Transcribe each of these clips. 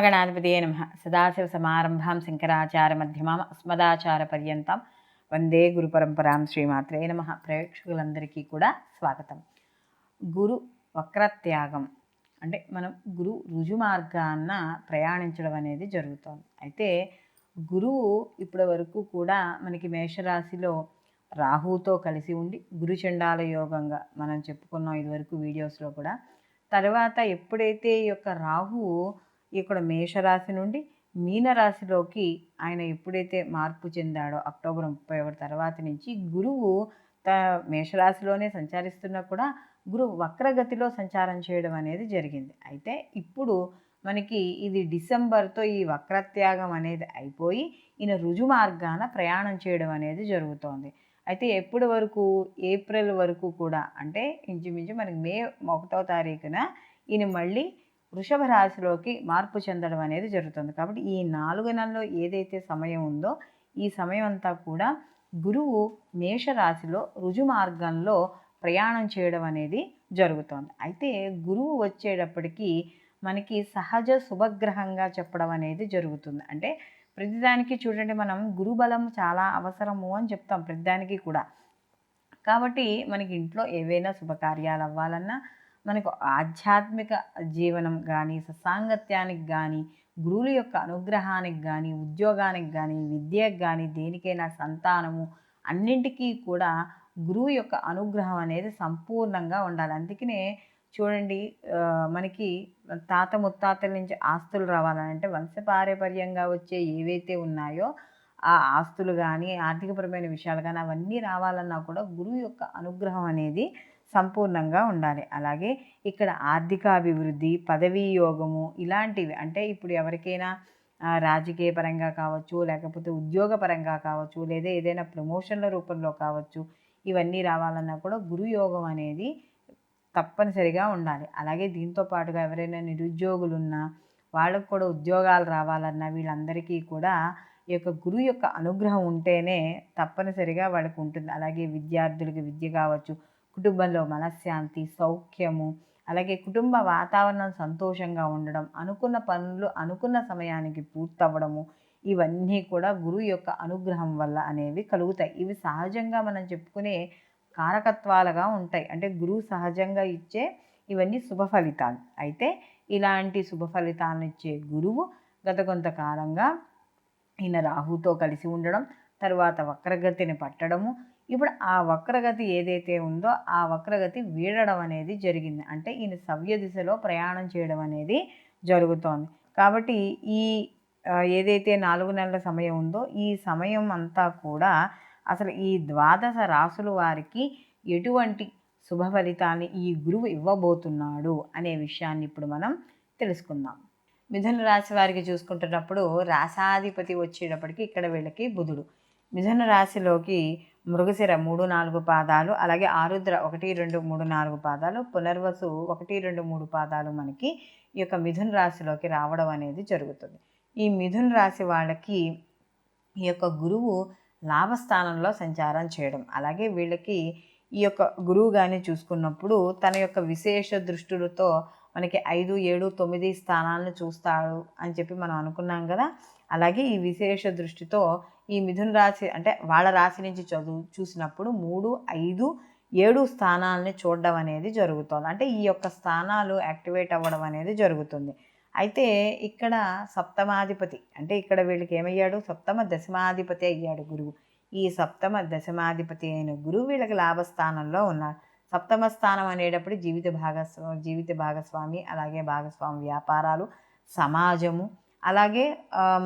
మహాగణాధిపతియే నమః. సదాశివసమారంభాం శంకరాచార్యమధ్యమాం అస్మదాచార్యపర్యంతం వందే గురుపరంపరాం. శ్రీమాత్రే నమః. ప్రేక్షకులందరికీ కూడా స్వాగతం. గురు వక్రత్యాగం అంటే మనం గురు రుజు మార్గాన్న ప్రయాణించడం అనేది జరుగుతుంది. అయితే గురువు ఇప్పటి వరకు కూడా మనకి మేషరాశిలో రాహుతో కలిసి ఉండి గురుచండాల యోగంగా మనం చెప్పుకున్నాం ఇదివరకు వీడియోస్లో కూడా. తర్వాత ఎప్పుడైతే ఈ యొక్క రాహువు ఇక్కడ మేషరాశి నుండి మీనరాశిలోకి ఆయన ఎప్పుడైతే మార్పు చెందాడో అక్టోబర్ 31 తర్వాత నుంచి గురువు మేషరాశిలోనే సంచరిస్తున్నా కూడా గురువు వక్రగతిలో సంచారం చేయడం అనేది జరిగింది. అయితే ఇప్పుడు మనకి ఇది డిసెంబర్తో ఈ వక్రత్యాగం అనేది అయిపోయి ఈయన రుజు మార్గాన ప్రయాణం చేయడం అనేది జరుగుతోంది. అయితే ఎప్పటి వరకు ఏప్రిల్ వరకు కూడా అంటే ఇంచుమించు మనకి మే 1వ తారీఖున ఈయన మళ్ళీ వృషభ రాశిలోకి మార్పు చెందడం అనేది జరుగుతుంది. కాబట్టి ఈ 4 నెలల్లో ఏదైతే సమయం ఉందో ఈ సమయం అంతా కూడా గురువు మేషరాశిలో రుజు మార్గంలో ప్రయాణం చేయడం అనేది జరుగుతుంది. అయితే గురువు వచ్చేటప్పటికి మనకి సహజ శుభగ్రహంగా చెప్పడం అనేది జరుగుతుంది. అంటే ప్రతిదానికి చూడండి, మనం గురుబలం చాలా అవసరము అని చెప్తాం ప్రతిదానికి కూడా. కాబట్టి మనకి ఇంట్లో ఏవైనా శుభకార్యాలు అవ్వాలన్నా, మనకు ఆధ్యాత్మిక జీవనం కానీ, సత్సాంగత్యానికి కానీ, గురువుల యొక్క అనుగ్రహానికి కానీ, ఉద్యోగానికి కానీ, విద్యకు కానీ, దేనికైనా సంతానము అన్నింటికీ కూడా గురువు యొక్క అనుగ్రహం అనేది సంపూర్ణంగా ఉండాలి. అందుకనే చూడండి, మనకి తాత ముత్తాతల నుంచి ఆస్తులు రావాలంటే వంశపారంపర్యంగా వచ్చే ఏవైతే ఉన్నాయో ఆ ఆస్తులు కానీ, ఆర్థికపరమైన విషయాలు కానీ అవన్నీ రావాలన్నా కూడా గురువు యొక్క అనుగ్రహం అనేది సంపూర్ణంగా ఉండాలి. అలాగే ఇక్కడ ఆర్థికాభివృద్ధి, పదవీ యోగము ఇలాంటివి, అంటే ఇప్పుడు ఎవరికైనా రాజకీయ పరంగా కావచ్చు, లేకపోతే ఉద్యోగ పరంగా కావచ్చు, లేదా ఏదైనా ప్రమోషన్ల రూపంలో కావచ్చు, ఇవన్నీ రావాలన్నా కూడా గురు యోగం అనేది తప్పనిసరిగా ఉండాలి. అలాగే దీంతో పాటుగా ఎవరైనా నిరుద్యోగులున్నా వాళ్ళకు కూడా ఉద్యోగాలు రావాలన్నా వీళ్ళందరికీ కూడా ఈ యొక్క గురువు యొక్క అనుగ్రహం ఉంటేనే తప్పనిసరిగా వాళ్ళకు ఉంటుంది. అలాగే విద్యార్థులకి విద్య కావచ్చు, కుటుంబంలో మనశ్శాంతి, సౌఖ్యము, అలాగే కుటుంబ వాతావరణం సంతోషంగా ఉండడం, అనుకున్న పనులు అనుకున్న సమయానికి పూర్తవ్వడము, ఇవన్నీ కూడా గురువు యొక్క అనుగ్రహం వల్ల అనేవి కలుగుతాయి. ఇవి సహజంగా మనం చెప్పుకునే కారకత్వాలుగా ఉంటాయి. అంటే గురువు సహజంగా ఇచ్చే ఇవన్నీ శుభ ఫలితాలు. అయితే ఇలాంటి శుభ ఫలితాలను ఇచ్చే గురువు గత కొంతకాలంగా ఈయన రాహుతో కలిసి ఉండడం, తర్వాత వక్రగతిని పట్టడము, ఇప్పుడు ఆ వక్రగతి ఏదైతే ఉందో ఆ వక్రగతి వీడడం అనేది జరిగింది. అంటే ఈయన సవ్య దిశలో ప్రయాణం చేయడం అనేది జరుగుతోంది. కాబట్టి ఈ ఏదైతే 4 నెలల సమయం ఉందో ఈ సమయం అంతా కూడా అసలు ఈ 12 రాసుల వారికి ఎటువంటి శుభ ఫలితాన్ని ఈ గురువు ఇవ్వబోతున్నాడు అనే విషయాన్ని ఇప్పుడు మనం తెలుసుకుందాం. మిథున రాశి వారికి చూసుకుంటున్నప్పుడు రాశాధిపతి వచ్చేటప్పటికి ఇక్కడ వీళ్ళకి బుధుడు. మిథున రాశిలోకి మృగశిర 3-4 పాదాలు, అలాగే ఆరుద్ర 1-2-3-4 పాదాలు, పునర్వసు 1-2-3 పాదాలు మనకి ఈ యొక్క మిథున రాశిలోకి రావడం అనేది జరుగుతుంది. ఈ మిథున రాశి వాళ్ళకి ఈ యొక్క గురువు లాభస్థానంలో సంచారం చేయడం, అలాగే వీళ్ళకి ఈ యొక్క గురువు కానీ చూసుకున్నప్పుడు తన యొక్క విశేష దృష్టులతో మనకి 5, 7, 9 స్థానాలను చూస్తాడు అని చెప్పి మనం అనుకున్నాం కదా. అలాగే ఈ విశేష దృష్టితో ఈ మిథున రాశి అంటే వాళ్ళ రాశి నుంచి చూసినప్పుడు 3, 5, 7 స్థానాలని చూడడం అనేది జరుగుతుంది. అంటే ఈ యొక్క స్థానాలు యాక్టివేట్ అవ్వడం అనేది జరుగుతుంది. అయితే ఇక్కడ సప్తమాధిపతి, అంటే ఇక్కడ వీళ్ళకి ఏమయ్యాడు, సప్తమ దశమాధిపతి అయ్యాడు గురువు. ఈ సప్తమ దశమాధిపతి అయిన గురువు వీళ్ళకి లాభస్థానంలో ఉన్నాడు. సప్తమ స్థానం అనేటప్పుడు జీవిత భాగస్వామి, అలాగే భాగస్వామి వ్యాపారాలు, సమాజము, అలాగే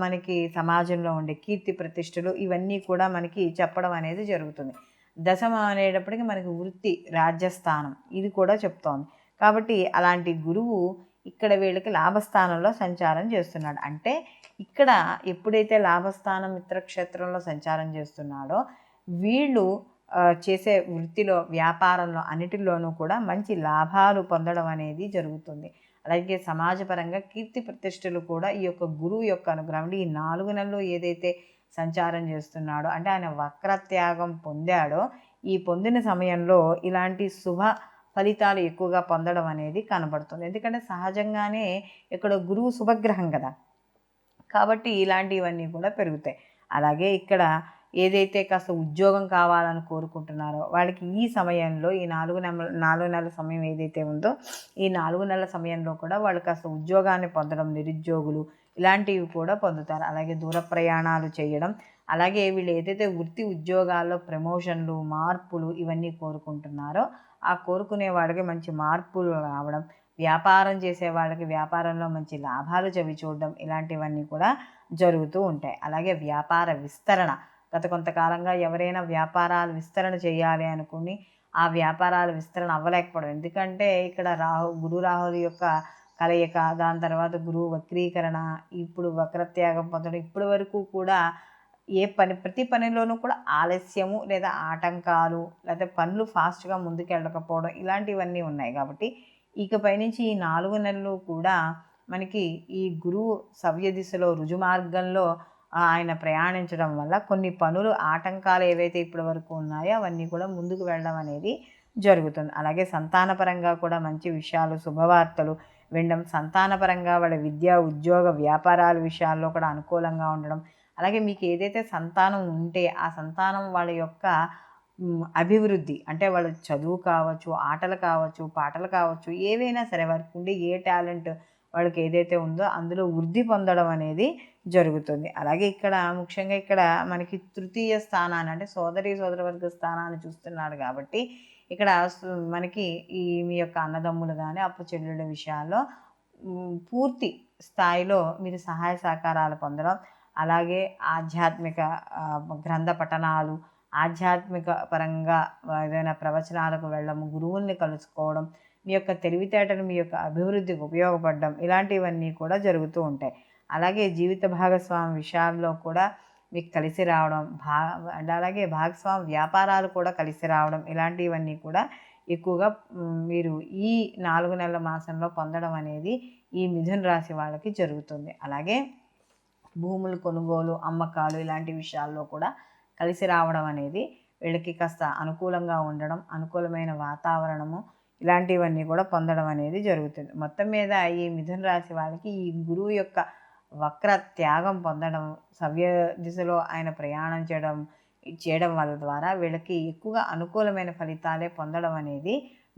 మనకి సమాజంలో ఉండే కీర్తి ప్రతిష్టలు ఇవన్నీ కూడా మనకి చెప్పడం అనేది జరుగుతుంది. దశమ అనేటప్పటికి మనకి వృత్తి, రాజ్యస్థానం ఇది కూడా చెప్తోంది. కాబట్టి అలాంటి గురువు ఇక్కడ వీళ్ళకి లాభస్థానంలో సంచారం చేస్తున్నాడు. అంటే ఇక్కడ ఎప్పుడైతే లాభస్థానం మిత్రక్షేత్రంలో సంచారం చేస్తున్నాడో వీళ్ళు చేసే వృత్తిలో, వ్యాపారంలో అన్నిటిలోనూ కూడా మంచి లాభాలు పొందడం అనేది జరుగుతుంది. అలాగే సమాజపరంగా కీర్తి ప్రతిష్టలు కూడా ఈ యొక్క గురువు యొక్క అనుగ్రహం. ఈ 4 నెలలు ఏదైతే సంచారం చేస్తున్నాడో, అంటే ఆయన వక్రత్యాగం పొందాడో, ఈ పొందిన సమయంలో ఇలాంటి శుభ ఫలితాలు ఎక్కువగా పొందడం అనేది కనబడుతుంది. ఎందుకంటే సహజంగానే ఇక్కడ గురువు శుభగ్రహం కదా. కాబట్టి ఇలాంటివన్నీ కూడా పెరుగుతాయి. అలాగే ఇక్కడ ఏదైతే కాస్త ఉద్యోగం కావాలని కోరుకుంటున్నారో వాళ్ళకి ఈ సమయంలో ఈ 4 నెలల సమయం ఏదైతే ఉందో ఈ 4 నెలల సమయంలో కూడా వాళ్ళు కాస్త ఉద్యోగాన్ని పొందడం, నిరుద్యోగులు ఇలాంటివి కూడా పొందుతారు. అలాగే దూర ప్రయాణాలు చేయడం, అలాగే వీళ్ళు ఏదైతే వృత్తి ఉద్యోగాల్లో ప్రమోషన్లు, మార్పులు ఇవన్నీ కోరుకుంటున్నారో ఆ కోరుకునే వాళ్ళకి మంచి మార్పులు రావడం, వ్యాపారం చేసే వాళ్ళకి వ్యాపారంలో మంచి లాభాలు చవిచూడడం ఇలాంటివన్నీ కూడా జరుగుతూ ఉంటాయి. అలాగే వ్యాపార విస్తరణ, గత కొంతకాలంగా ఎవరైనా వ్యాపారాలు విస్తరణ చేయాలి అనుకుని ఆ వ్యాపారాల విస్తరణ అవ్వలేకపోవడం, ఎందుకంటే ఇక్కడ గురు రాహుల యొక్క కలయిక, దాని తర్వాత గురువు వక్రీకరణ, ఇప్పుడు వక్రత్యాగం పొందడం, ఇప్పటి వరకు కూడా ప్రతి పనిలోనూ కూడా ఆలస్యము లేదా ఆటంకాలు లేదా పనులు ఫాస్ట్గా ముందుకెళ్ళకపోవడం ఇలాంటివన్నీ ఉన్నాయి. కాబట్టి ఇకపై నుంచి ఈ 4 నెలలు కూడా మనకి ఈ గురువు సవ్య దిశలో రుజుమార్గంలో ఆయన ప్రయాణించడం వల్ల కొన్ని పనులు ఆటంకాలు ఏవైతే ఇప్పటి వరకు ఉన్నాయో అవన్నీ కూడా ముందుకు వెళ్ళడం అనేది జరుగుతుంది. అలాగే సంతానపరంగా కూడా మంచి విషయాలు, శుభవార్తలు వినడం, సంతానపరంగా వాళ్ళ విద్య, ఉద్యోగ, వ్యాపారాల విషయాల్లో కూడా అనుకూలంగా ఉండడం, అలాగే మీకు ఏదైతే సంతానం ఉంటే ఆ సంతానం వాళ్ళ యొక్క అభివృద్ధి, అంటే వాళ్ళ చదువు కావచ్చు, ఆటలు కావచ్చు, పాటలు కావచ్చు, ఏవైనా సరే వారికి ఉండే ఏ టాలెంట్ వాళ్ళకి ఏదైతే ఉందో అందులో వృద్ధి పొందడం అనేది జరుగుతుంది. అలాగే ఇక్కడ ముఖ్యంగా ఇక్కడ మనకి తృతీయ స్థానాన్ని అంటే సోదరవర్గ స్థానాన్ని చూస్తున్నాడు కాబట్టి ఇక్కడ మనకి ఈ మీ యొక్క అన్నదమ్ములు కానీ అప్పు చెల్లెళ్ళ విషయాల్లో పూర్తి స్థాయిలో మీరు సహాయ సహకారాలు పొందడం, అలాగే ఆధ్యాత్మిక గ్రంథ పఠనాలు, ఆధ్యాత్మిక పరంగా ఏదైనా ప్రవచనాలకు వెళ్ళడం, గురువుల్ని కలుసుకోవడం, మీ యొక్క తెలివితేటలు మీ యొక్క అభివృద్ధికి ఉపయోగపడడం ఇలాంటివన్నీ కూడా జరుగుతూ ఉంటాయి. అలాగే జీవిత భాగస్వామి విషయాల్లో కూడా మీకు కలిసి రావడం, అలాగే భాగస్వామి వ్యాపారాలు కూడా కలిసి రావడం ఇలాంటివన్నీ కూడా ఎక్కువగా మీరు ఈ 4 నెలల మాసంలో పొందడం అనేది ఈ మిథున రాశి వాళ్ళకి జరుగుతుంది. అలాగే భూములు కొనుగోలు, అమ్మకాలు ఇలాంటి విషయాల్లో కూడా కలిసి రావడం అనేది వీళ్ళకి కాస్త అనుకూలంగా ఉండడం, అనుకూలమైన వాతావరణము ఇలాంటివన్నీ కూడా పొందడం అనేది జరుగుతుంది. మొత్తం మీద ఈ మిథున రాశి వాళ్ళకి ఈ గురువు యొక్క వక్ర త్యాగం పొందడం, సవ్య దిశలో ఆయన ప్రయాణం చేయడం వల్ల ద్వారా వీళ్ళకి ఎక్కువగా అనుకూలమైన ఫలితాలే పొందడం అనేది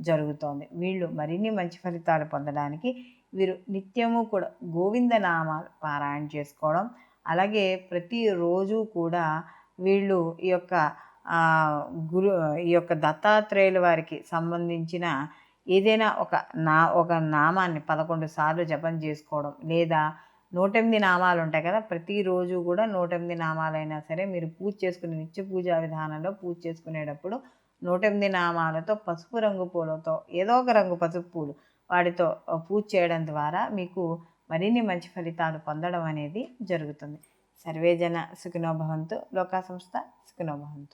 జరుగుతోంది. వీళ్ళు మరిన్ని మంచి ఫలితాలు పొందడానికి వీరు నిత్యము కూడా గోవింద నామాలు పారాయణ చేసుకోవడం, అలాగే ప్రతిరోజు కూడా వీళ్ళు ఈ యొక్క దత్తాత్రేయుల వారికి సంబంధించిన ఏదైనా ఒక నామాన్ని 11 సార్లు జపం చేసుకోవడం, లేదా 108 నామాలు ఉంటాయి కదా, ప్రతిరోజు కూడా 108 నామాలైనా సరే మీరు పూజ చేసుకునే నిత్య పూజా విధానంలో పూజ చేసుకునేటప్పుడు 108 నామాలతో పసుపు రంగు పూలతో ఏదో ఒక రంగు పసుపు పూలు వాటితో పూజ చేయడం ద్వారా మీకు మరిన్ని మంచి ఫలితాలు పొందడం అనేది జరుగుతుంది. సర్వేజన సుఖినో భవంతు, లోకా సంస్థ సుఖినో భవంతు.